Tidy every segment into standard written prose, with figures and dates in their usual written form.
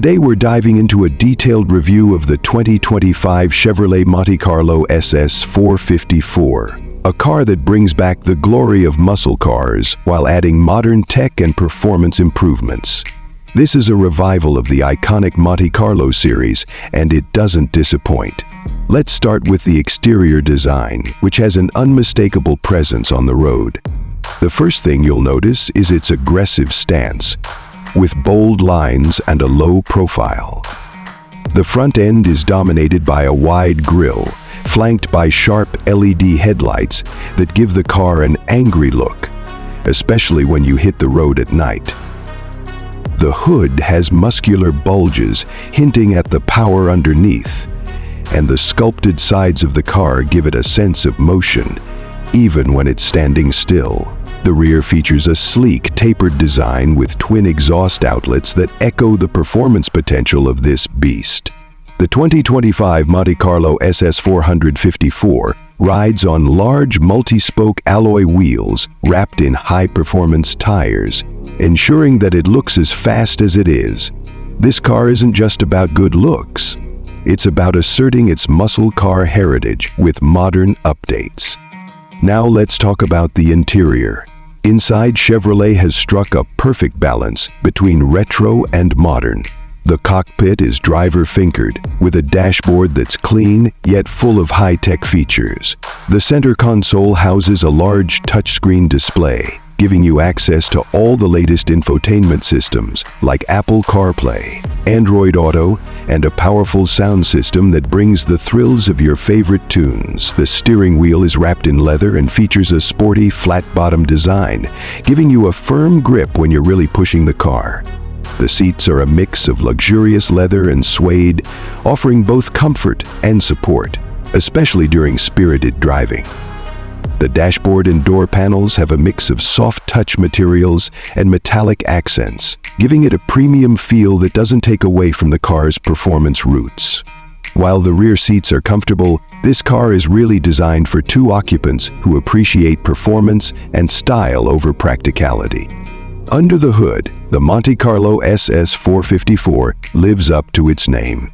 Today we're diving into a detailed review of the 2025 Chevrolet Monte Carlo SS 454, a car that brings back the glory of muscle cars while adding modern tech and performance improvements. This is a revival of the iconic Monte Carlo series, and it doesn't disappoint. Let's start with the exterior design, which has an unmistakable presence on the road. The first thing you'll notice is its aggressive stance, with bold lines and a low profile. The front end is dominated by a wide grille, flanked by sharp LED headlights that give the car an angry look, especially when you hit the road at night. The hood has muscular bulges hinting at the power underneath, and the sculpted sides of the car give it a sense of motion, even when it's standing still. The rear features a sleek, tapered design with twin exhaust outlets that echo the performance potential of this beast. The 2025 Monte Carlo SS 454 rides on large multi-spoke alloy wheels wrapped in high-performance tires, ensuring that it looks as fast as it is. This car isn't just about good looks. It's about asserting its muscle car heritage with modern updates. Now let's talk about the interior. Inside, Chevrolet has struck a perfect balance between retro and modern. The cockpit is driver-fingered, with a dashboard that's clean yet full of high-tech features. The center console houses a large touchscreen display, giving you access to all the latest infotainment systems like Apple CarPlay, Android Auto, and a powerful sound system that brings the thrills of your favorite tunes. The steering wheel is wrapped in leather and features a sporty, flat-bottom design, giving you a firm grip when you're really pushing the car. The seats are a mix of luxurious leather and suede, offering both comfort and support, especially during spirited driving. The dashboard and door panels have a mix of soft touch materials and metallic accents, giving it a premium feel that doesn't take away from the car's performance roots. While the rear seats are comfortable, this car is really designed for two occupants who appreciate performance and style over practicality. Under the hood, the Monte Carlo SS 454 lives up to its name.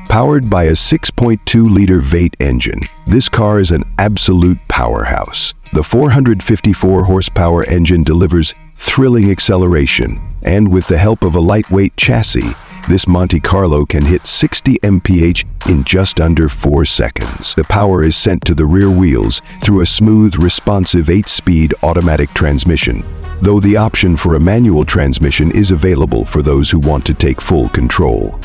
Powered by a 6.2-liter V8 engine, this car is an absolute powerhouse. The 454 horsepower engine delivers thrilling acceleration, and with the help of a lightweight chassis, this Monte Carlo can hit 60 mph in just under 4 seconds. The power is sent to the rear wheels through a smooth, responsive 8-speed automatic transmission, though the option for a manual transmission is available for those who want to take full control.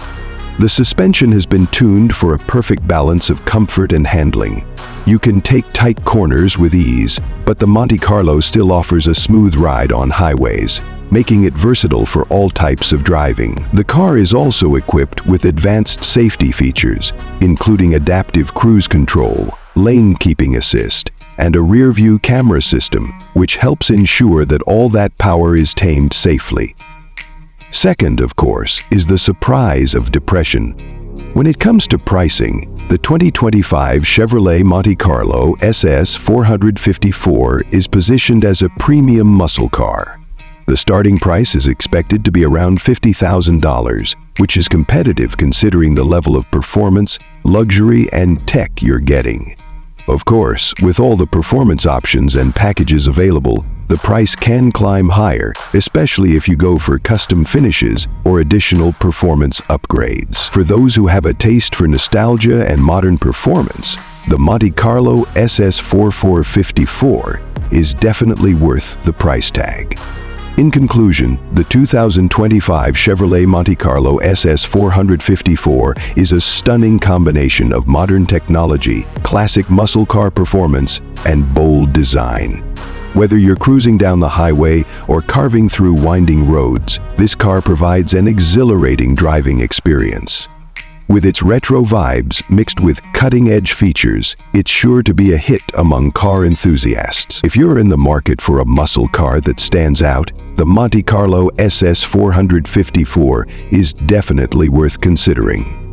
The suspension has been tuned for a perfect balance of comfort and handling. You can take tight corners with ease, but the Monte Carlo still offers a smooth ride on highways, making it versatile for all types of driving. The car is also equipped with advanced safety features, including adaptive cruise control, lane keeping assist, and a rear-view camera system, which helps ensure that all that power is tamed safely. Second, of course, is the surprise of depression. When it comes to pricing, the 2025 Chevrolet Monte Carlo SS 454 is positioned as a premium muscle car. The starting price is expected to be around $50,000, which is competitive considering the level of performance, luxury, and tech you're getting. Of course, with all the performance options and packages available, the price can climb higher, especially if you go for custom finishes or additional performance upgrades. For those who have a taste for nostalgia and modern performance, the Monte Carlo SS 454 is definitely worth the price tag. In conclusion, the 2025 Chevrolet Monte Carlo SS 454 is a stunning combination of modern technology, classic muscle car performance, and bold design. Whether you're cruising down the highway or carving through winding roads, this car provides an exhilarating driving experience. With its retro vibes mixed with cutting-edge features, it's sure to be a hit among car enthusiasts. If you're in the market for a muscle car that stands out, the Monte Carlo SS 454 is definitely worth considering.